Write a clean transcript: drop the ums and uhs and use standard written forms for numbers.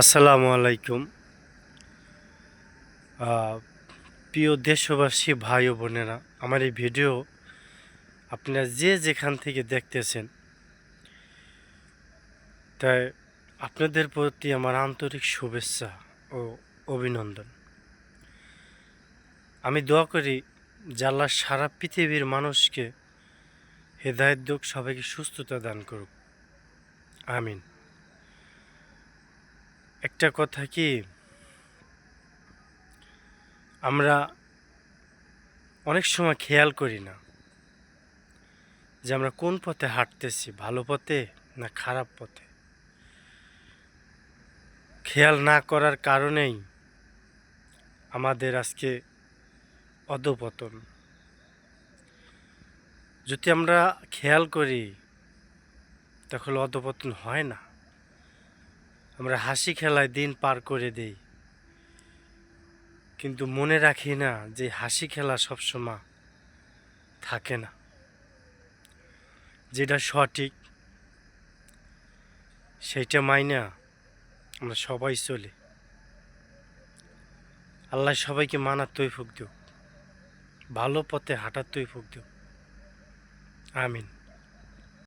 আসসালামু আলাইকুম। প্রিয় দেশবাসী ভাই ও বোনেরা, আমার এই ভিডিও আপনারা যে যেখান থেকে দেখতেছেন, তাই আপনাদের প্রতি আমার আন্তরিক শুভেচ্ছা ও অভিনন্দন। আমি দোয়া করি যে আল্লাহ সারা পৃথিবীর মানুষকে হেদায়েত দিক, সবাইকে সুস্থতা দান করুক, আমিন। একটা কথা কি, আমরা অনেক সময় খেয়াল করি না যে আমরা কোন পথে হাঁটতেছি, ভালো পথে না খারাপ পথে। খেয়াল না করার কারণেই আমাদের আজকে অধঃপতন। যদি আমরা খেয়াল করি তখন অধঃপতন হয় না। আমরা হাসি খেলায় দিন পার করে দেই, কিন্তু মনে রাখি না যে হাসি খেলা সবসময় থাকে না। যেটা সঠিক সেইটা মাইনা আমরা সবাই চলি। আল্লাহ সবাইকে মানার তৌফিক দিও, ভালো পথে হাঁটার তৌফিক দিও, আমিন।